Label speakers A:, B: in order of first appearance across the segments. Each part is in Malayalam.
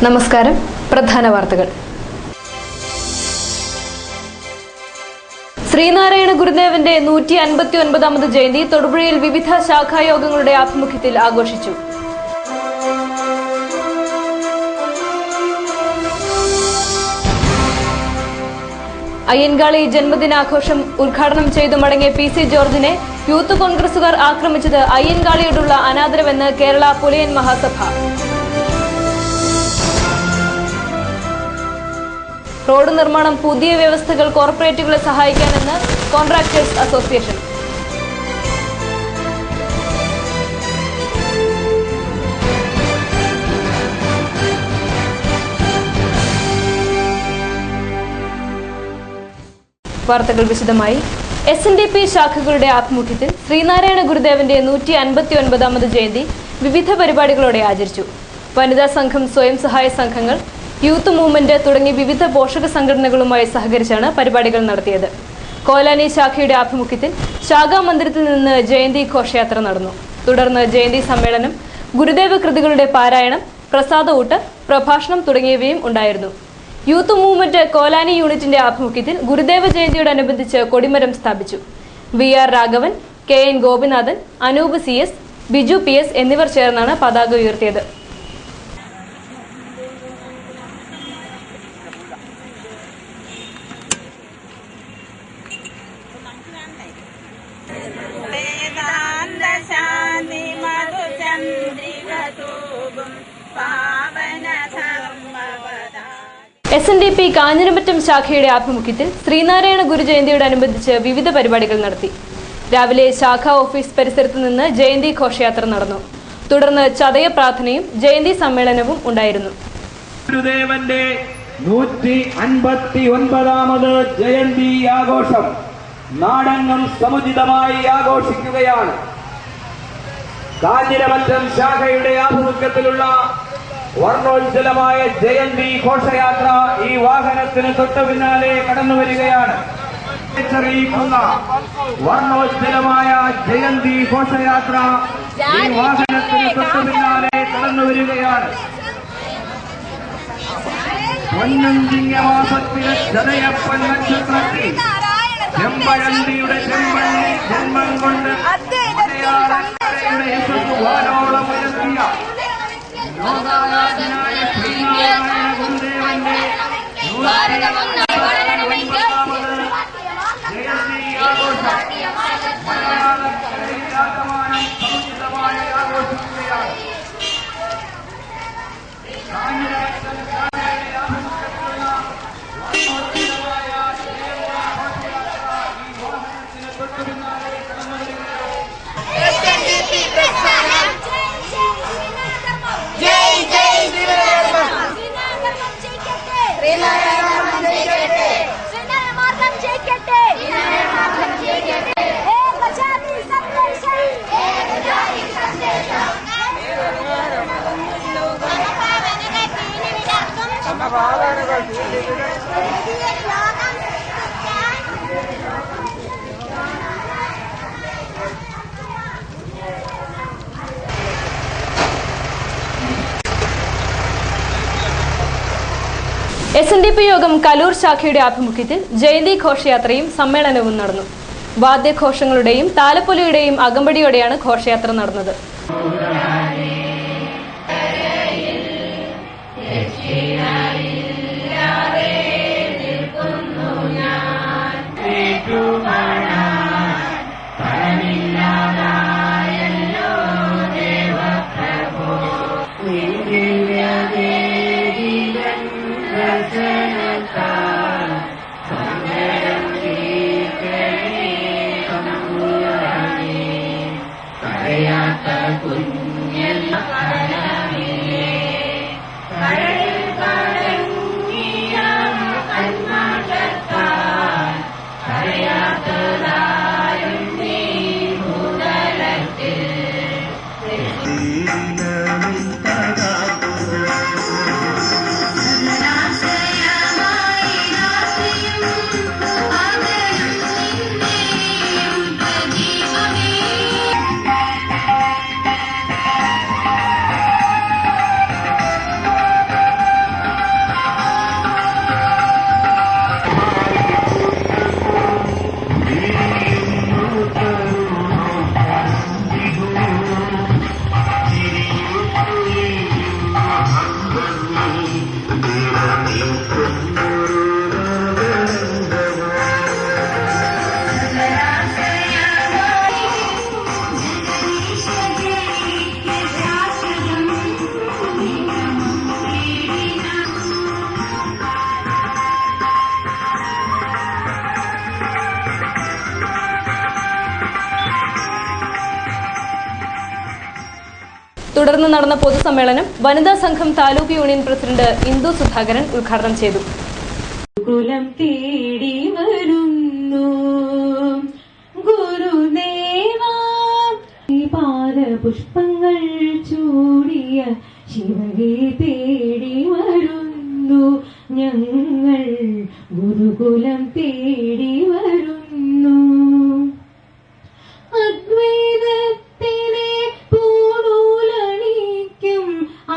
A: നമസ്കാരം. പ്രധാന വാർത്തകൾ. ശ്രീനാരായണ ഗുരുദേവന്റെ 159ാമത് ജയന്തി തൊടുപുഴയിൽ വിവിധ ശാഖായോഗങ്ങളുടെ ആഭിമുഖ്യത്തിൽ ആഘോഷിച്ചു. അയ്യൻകാളി ജന്മദിനാഘോഷം ഉദ്ഘാടനം ചെയ്തു മടങ്ങിയ PC ജോർജിനെ യൂത്ത് കോൺഗ്രസുകാർ ആക്രമിച്ചത് അയ്യൻകാളിയോടുള്ള അനാദരവെന്ന് കേരള പുലയൻ മഹാസഭ. റോഡ് നിർമ്മാണം പുതിയ വ്യവസ്ഥകൾ കോർപ്പറേറ്റുകളെ സഹായിക്കാനെന്ന് കോൺട്രാക്ടേഴ്സ് അസോസിയേഷൻ. വാർത്തകൾ വിശദമായി. SNDP ശാഖകളുടെ ആഭിമുഖ്യത്തിൽ ശ്രീനാരായണ ഗുരുദേവന്റെ 159ാമത് ജയന്തി വിവിധ പരിപാടികളോടെ ആചരിച്ചു. വനിതാ സംഘം, സ്വയം സഹായ സംഘങ്ങൾ, യൂത്ത് മൂവ്മെന്റ് തുടങ്ങി വിവിധ പോഷക സംഘടനകളുമായി സഹകരിച്ചാണ് പരിപാടികൾ നടത്തിയത്. കോലാനി ശാഖയുടെ ആഭിമുഖ്യത്തിൽ ശാഖാ മന്ദിരത്തിൽ നിന്ന് ജയന്തി ഘോഷയാത്ര നടന്നു. തുടർന്ന് ജയന്തി സമ്മേളനം, ഗുരുദേവ കൃതികളുടെ പാരായണം, പ്രസാദഊട്ട്, പ്രഭാഷണം തുടങ്ങിയവയും ഉണ്ടായിരുന്നു. യൂത്ത് മൂവ്മെന്റ് കോലാനി യൂണിറ്റിന്റെ ആഭിമുഖ്യത്തിൽ ഗുരുദേവ ജയന്തിയോടനുബന്ധിച്ച് കൊടിമരം സ്ഥാപിച്ചു. VR Raghavan, KN Gopinathan, Anoop CS, Biju PS എന്നിവർ ചേർന്നാണ് പതാക ഉയർത്തിയത്. SNDP കാഞ്ഞിരമറ്റം ശാഖയുടെ ആഭിമുഖ്യത്തിൽ ശ്രീനാരായണ ഗുരു ജയന്തിയോടനുബന്ധിച്ച് വിവിധ പരിപാടികൾ നടത്തി. രാവിലെ ശാഖാ ഓഫീസ് പരിസരത്ത് നിന്ന് ജയന്തി ഘോഷയാത്ര നടന്നു. തുടർന്ന് ചതയ പ്രാർത്ഥനയും ജയന്തി സമ്മേളനവും ഉണ്ടായിരുന്നു.
B: ഗുരുദേവന്റെ 159ാമത് ജയന്തി ആഘോഷം നാടെങ്ങും സമുചിതമായി ആഘോഷിക്കുകയാണ്. കാഞ്ഞിരമറ്റം ശാഖയുടെ ആഭിമുഖ്യത്തിലുള്ള വർണ്ണോജ്വലമായ ജയന്തി ഘോഷയാത്ര ഈ വാഹനത്തിന് തൊട്ടു പിന്നാലെ കടന്നു വരികയാണ്. വർണ്ണോജ്വലമായ ജയന്തി ഘോഷയാത്ര ഈ വാഹനത്തിന് തൊട്ടു പിന്നാലെ കടന്നു വരികയാണ്. പൊന്നും ചിങ്ങമാസത്തിലെ ചതയപ്പൻ നക്ഷത്രത്തിൽ ചെമ്പഴന്തിയുടെ ചെമ്പള്ളി ജന്മം കൊണ്ട് വാനോളം ഉയർത്തിയ ലോകാരാധനായ ശ്രീനാരായണ ഗുരുദേവന്റെ 159ാമത് ജയന്തി ആഘോഷം മലയാളക്കരയിലാകമാനം സമുചിതമായി ആഘോഷിക്കുകയാണ്.
A: SNDP യോഗം കലൂർ ശാഖയുടെ ആഭിമുഖ്യത്തിൽ ജയന്തി ഘോഷയാത്രയും സമ്മേളനവും നടന്നു. വാദ്യഘോഷങ്ങളുടെയും താലപ്പൊലിയുടെയും അകമ്പടിയോടെയാണ് ഘോഷയാത്ര നടന്നത്. തുടർന്ന് നടന്ന പൊതുസമ്മേളനം വനിതാ സംഘം താലൂക്ക് യൂണിയൻ പ്രസിഡന്റ് ഇന്ദു സുധാകരൻ ഉദ്ഘാടനം ചെയ്തു.
C: കുലം തേടി വരുന്നു ഗുരുദേവാ, പാദപുഷ്പങ്ങൾ ചൂടിയ ശിവനെ തേടി വരുന്നു ഞങ്ങൾ, ഗുരുകുലം തേടി വരുന്നു. അദ്വൈതത്തിലെ പൂണൂലണിക്കും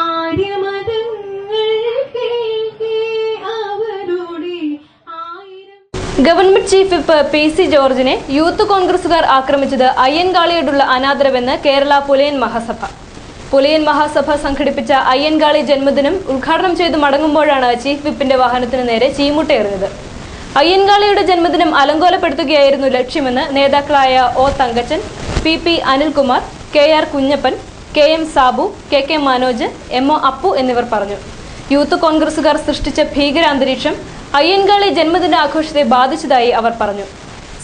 C: ആര്യമതങ്ങൾ കേൾക്കേ അവരുടെ ആയിരം.
A: ഗവൺമെന്റ് ചീഫ് വിപ്പ് PC ജോർജിനെ യൂത്ത് കോൺഗ്രസുകാർ ആക്രമിച്ചത് അയ്യൻകാളിയോടുള്ള അനാദരവെന്ന് കേരള പുലയൻ മഹാസഭ. പുലയൻ മഹാസഭ സംഘടിപ്പിച്ച അയ്യൻകാളി ജന്മദിനം ഉദ്ഘാടനം ചെയ്ത് മടങ്ങുമ്പോഴാണ് ചീഫ് വിപ്പിന്റെ വാഹനത്തിന് നേരെ ചീമുട്ടയെറിഞ്ഞത്. അയ്യൻകാളിയുടെ ജന്മദിനം അലങ്കോലപ്പെടുത്തുകയായിരുന്നു ലക്ഷ്യമെന്ന് നേതാക്കളായ O Thankachan, PP Anilkumar, KR Kunjappan, KM Sabu, KK Manoj, MO Appu എന്നിവർ പറഞ്ഞു. യൂത്ത് കോൺഗ്രസുകാർ സൃഷ്ടിച്ച ഭീകരാന്തരീക്ഷം അയ്യൻകാളി ജന്മദിന ആഘോഷത്തെ ബാധിച്ചതായി അവർ പറഞ്ഞു.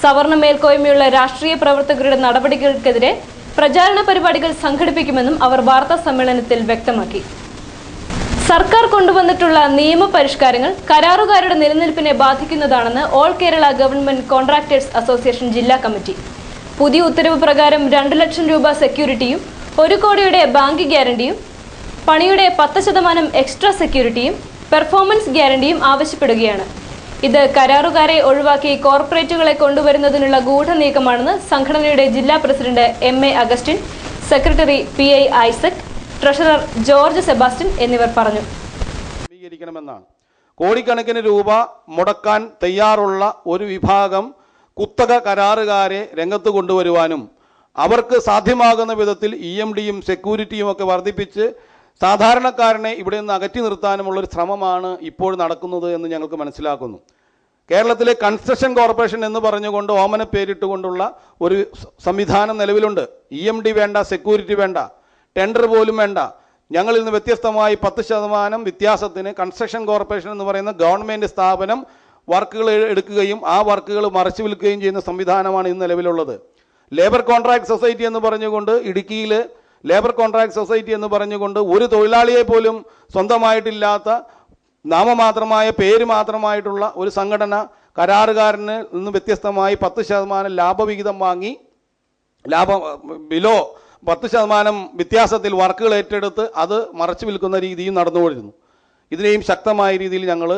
A: സവർണ മേൽക്കോയ്മയുള്ള രാഷ്ട്രീയ പ്രവർത്തകരുടെ നടപടികൾക്കെതിരെ പ്രചാരണ പരിപാടികൾ സംഘടിപ്പിക്കുമെന്നും അവർ വാർത്താ സമ്മേളനത്തിൽ വ്യക്തമാക്കി. സർക്കാർ കൊണ്ടുവന്നിട്ടുള്ള നിയമപരിഷ്കാരങ്ങൾ കരാറുകാരുടെ നിലനിൽപ്പിനെ ബാധിക്കുന്നതാണെന്ന് all Kerala government contractors association ജില്ലാ കമ്മിറ്റി. പുതിയ ഉത്തരവ് പ്രകാരം 2 ലക്ഷം രൂപ സെക്യൂരിറ്റിയും 1 കോടിയുടെ ബാങ്ക് ഗ്യാരണ്ടിയും പണിയുടെ 10% എക്സ്ട്രാ സെക്യൂരിറ്റിയും പെർഫോമൻസ് ഗ്യാരണ്ടിയും ആവശ്യപ്പെടുകയാണ്. ഇത് കരാറുകാരെ ഒഴിവാക്കി കോർപ്പറേറ്റുകളെ കൊണ്ടുവരുന്നതിനുള്ള ഗൂഢനീക്കമാണെന്ന് സംഘടനയുടെ ജില്ലാ president MA Augustine, secretary PI Isaac, treasurer George Sebastian എന്നിവർ പറഞ്ഞു.
D: കോടിക്കണക്കിന് രൂപ മുടക്കാൻ തയ്യാറുള്ള ഒരു വിഭാഗം കുത്തക കരാറുകാരെ രംഗത്ത് കൊണ്ടുവരുവാനും അവർക്ക് സാധ്യമാകുന്ന വിധത്തിൽ EMDയും സെക്യൂരിറ്റിയും ഒക്കെ വർദ്ധിപ്പിച്ച് സാധാരണക്കാരനെ ഇവിടെ നിന്ന് അകറ്റി നിർത്താനുമുള്ളൊരു ശ്രമമാണ് ഇപ്പോൾ നടക്കുന്നത് എന്ന് ഞങ്ങൾക്ക് മനസ്സിലാക്കുന്നു. കേരളത്തിലെ കൺസ്ട്രക്ഷൻ കോർപ്പറേഷൻ എന്ന് പറഞ്ഞുകൊണ്ട് ഓമന പേരിട്ടുകൊണ്ടുള്ള ഒരു സംവിധാനം നിലവിലുണ്ട്. EMD വേണ്ട, സെക്യൂരിറ്റി വേണ്ട, ടെൻഡർ പോലും വേണ്ട. ഞങ്ങളിൽ നിന്ന് വ്യത്യസ്തമായി 10% വ്യത്യാസത്തിന് കൺസ്ട്രക്ഷൻ കോർപ്പറേഷൻ എന്ന് പറയുന്ന ഗവൺമെൻറ് സ്ഥാപനം വർക്കുകൾ എടുക്കുകയും ആ വർക്കുകൾ മറച്ചു വിൽക്കുകയും ചെയ്യുന്ന സംവിധാനമാണ് ഇന്ന് നിലവിലുള്ളത്. ലേബർ കോൺട്രാക്ട് സൊസൈറ്റി എന്ന് പറഞ്ഞുകൊണ്ട് ഇടുക്കിയിൽ ലേബർ കോൺട്രാക്ട് സൊസൈറ്റി എന്ന് പറഞ്ഞുകൊണ്ട് ഒരു തൊഴിലാളിയെ പോലും സ്വന്തമായിട്ടില്ലാത്ത നാമമാത്രമായ പേര് മാത്രമായിട്ടുള്ള ഒരു സംഘടന കരാറുകാരന് നിന്ന് വ്യത്യസ്തമായി 10% ലാഭവിഹിതം വാങ്ങി ബിലോ 10% വ്യത്യാസത്തിൽ വർക്കുകൾ ഏറ്റെടുത്ത് അത് മറച്ചു വിൽക്കുന്ന രീതിയും നടന്നുകൊണ്ടിരുന്നു. ഇതിനെയും ശക്തമായ രീതിയിൽ ഞങ്ങൾ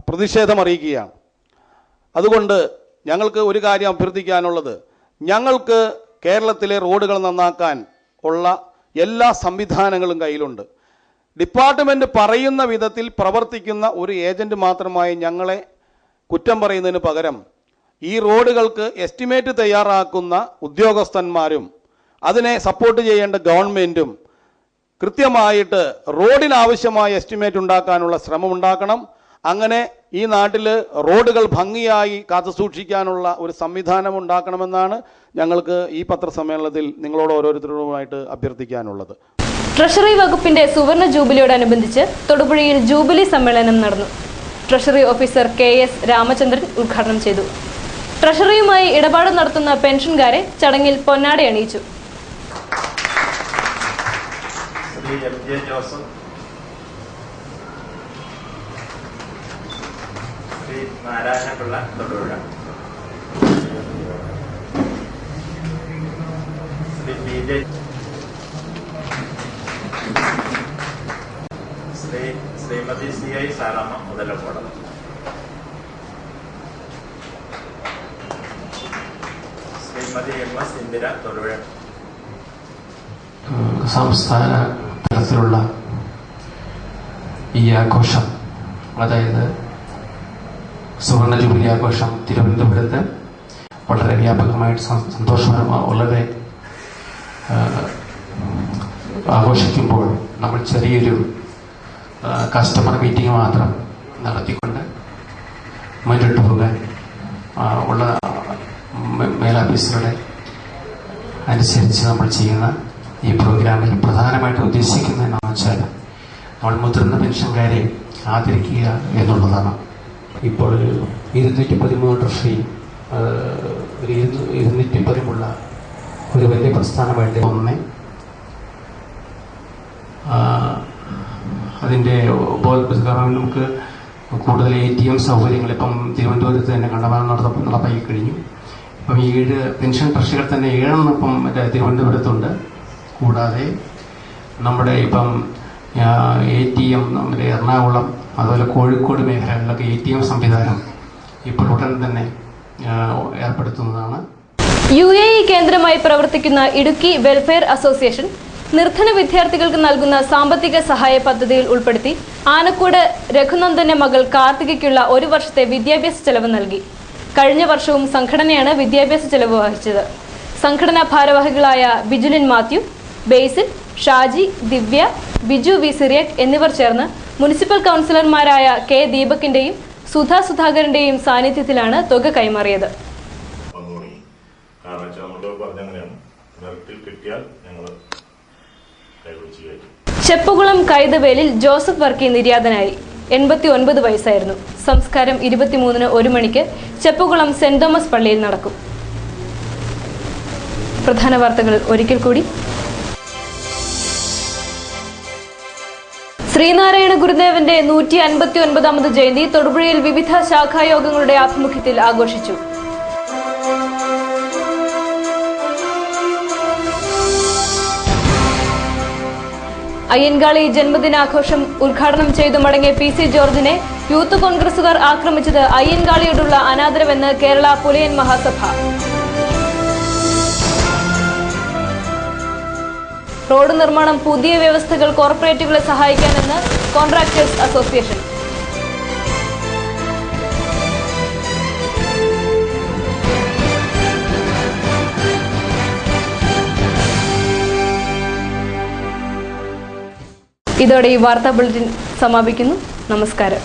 D: പ്രതിഷേധം അറിയിക്കുകയാണ്. അതുകൊണ്ട് ഞങ്ങൾക്ക് ഒരു കാര്യം അഭ്യർത്ഥിക്കാനുള്ളത്, ഞങ്ങൾക്ക് കേരളത്തിലെ റോഡുകൾ നന്നാക്കാൻ ഉള്ള എല്ലാ സംവിധാനങ്ങളും കയ്യിലുണ്ട്. ഡിപ്പാർട്ട്മെൻറ്റ് പറയുന്ന വിധത്തിൽ പ്രവർത്തിക്കുന്ന ഒരു ഏജൻറ്റ് മാത്രമായി ഞങ്ങളെ കുറ്റം പറയുന്നതിന് പകരം ഈ റോഡുകൾക്ക് എസ്റ്റിമേറ്റ് തയ്യാറാക്കുന്ന ഉദ്യോഗസ്ഥന്മാരും അതിനെ സപ്പോർട്ട് ചെയ്യേണ്ട ഗവൺമെൻറ്റും കൃത്യമായിട്ട് റോഡിനാവശ്യമായ എസ്റ്റിമേറ്റ് ഉണ്ടാക്കാനുള്ള ശ്രമം ഉണ്ടാക്കണം. അങ്ങനെ ഈ നാട്ടിൽ റോഡുകൾ ഭംഗിയായി കാത്തുസൂക്ഷിക്കാനുള്ള ഒരു സംവിധാനം ഉണ്ടാക്കണമെന്നാണ് ഞങ്ങൾക്ക് ഈ പത്രസമ്മേളനത്തിൽ നിങ്ങളോട് ഓരോരുത്തരോടുമായിട്ട് അഭ്യർത്ഥിക്കാനുള്ളത്.
A: ട്രഷറി വകുപ്പിന്റെ സുവർണ ജൂബിലിയോടനുബന്ധിച്ച് തൊടുപുഴയിൽ ജൂബിലി സമ്മേളനം നടന്നു. ട്രഷറി ഓഫീസർ KS രാമചന്ദ്രൻ ഉദ്ഘാടനം ചെയ്തു. ട്രഷറിയുമായി ഇടപാട് നടത്തുന്ന പെൻഷൻകാരെ ചടങ്ങിൽ പൊന്നാട അണിയിച്ചു.
E: Narayana Pillai Thodupuzha, Shrimati CI Saramma Muthalakode, Shrimati MS Indira Thodupuzha.
F: സംസ്ഥാന തലത്തിലുള്ള ഈ ആഘോഷം, അതായത് സുവർണ ജൂബിലി ആഘോഷം തിരുവനന്തപുരത്ത് വളരെ വ്യാപകമായിട്ട് സന്തോഷകരമായി വളരെ ആഘോഷിക്കുമ്പോൾ നമ്മൾ ചെറിയൊരു കസ്റ്റമർ മീറ്റിംഗ് മാത്രം നടത്തിക്കൊണ്ട് മുന്നോട്ട് പോകാൻ ഉള്ള മേലാഫീസറുടെ അനുസരിച്ച് നമ്മൾ ചെയ്യുന്ന ഈ പ്രോഗ്രാമിൽ പ്രധാനമായിട്ട് ഉദ്ദേശിക്കുന്നത് എന്താണെന്ന് വെച്ചാൽ നമ്മൾ മുതിർന്ന പെൻഷൻകാരെ ആദരിക്കുക എന്നുള്ളതാണ്. ഇപ്പോൾ 213 ട്രഷറി 213 ഒരു വലിയ പ്രസ്ഥാനമായിട്ട് 1 അതിൻ്റെ കാരണം നമുക്ക് കൂടുതൽ ATM സൗകര്യങ്ങൾ ഇപ്പം തിരുവനന്തപുരത്ത് തന്നെ കണ്ടമാനം നടപ്പാക്കി കഴിഞ്ഞു. ഇപ്പം 7 പെൻഷൻ ട്രസ്റ്റുകൾ തന്നെ 7 ഇപ്പം തിരുവനന്തപുരത്തുണ്ട്. കൂടാതെ നമ്മുടെ ഇപ്പം ATM നമ്മുടെ എറണാകുളം അതുപോലെ കോഴിക്കോട് മേഖലകളിലൊക്കെ ATM സംവിധാനം ഇപ്പോൾ ഉടൻ തന്നെ ഏർപ്പെടുത്തുന്നതാണ്.
A: UAE കേന്ദ്രമായി പ്രവർത്തിക്കുന്ന ഇടുക്കി വെൽഫെയർ അസോസിയേഷൻ നിർധന വിദ്യാർത്ഥികൾക്ക് നൽകുന്ന സാമ്പത്തിക സഹായ പദ്ധതിയിൽ ഉൾപ്പെടുത്തി ആനക്കോട് രഘുനന്ദന്റെ മകൾ കാർത്തികയ്ക്കുള്ള 1 വർഷത്തെ വിദ്യാഭ്യാസ ചെലവ് നൽകി. കഴിഞ്ഞ വർഷവും സംഘടനയാണ് വിദ്യാഭ്യാസ ചെലവ് വഹിച്ചത്. സംഘടനാ ഭാരവാഹികളായ ബിജുലിൻ മാത്യു, ബേസിൽ, ഷാജി, ദിവ്യ, ബിജു വി സിറിയക് എന്നിവർ ചേർന്ന് മുനിസിപ്പൽ കൗൺസിലർമാരായ K ദീപകിന്റെയും സുധാ സുധാകരന്റെയും സാന്നിധ്യത്തിലാണ് തുക കൈമാറിയത്. ചെപ്പുകുളം കൈതവേലിൽ ജോസഫ് വർക്കി നിര്യാതനായി. 89 വയസ്സായിരുന്നു. സംസ്കാരം 23-ന് 1 മണിക്ക് ചെപ്പുകുളം സെന്റ് തോമസ് പള്ളിയിൽ നടക്കും. പ്രധാന വാർത്തകൾ ഒരിക്കൽ കൂടി. ശ്രീനാരായണ ഗുരുദേവന്റെ 159ാമത് ജയന്തി തൊടുപുഴയിൽ വിവിധ ശാഖായോഗങ്ങളുടെ ആഭിമുഖ്യത്തിൽ ആഘോഷിച്ചു. അയ്യൻകാളി ജന്മദിനാഘോഷം ഉദ്ഘാടനം ചെയ്തു മടങ്ങിയ PC ജോർജിനെ യൂത്ത് കോൺഗ്രസുകാർ ആക്രമിച്ചത് അയ്യൻകാളിയോടുള്ള അനാദരവെന്ന് കേരള പുലയൻ മഹാസഭ. റോഡ് നിർമ്മാണം പുതിയ വ്യവസ്ഥകൾ കോർപ്പറേറ്റുകളെ സഹായിക്കാനെന്ന് കോൺട്രാക്ടേഴ്സ് അസോസിയേഷൻ. ഇതോടെ ഈ വാർത്താ ബുള്ളറ്റിൻ സമാപിക്കുന്നു. നമസ്കാരം.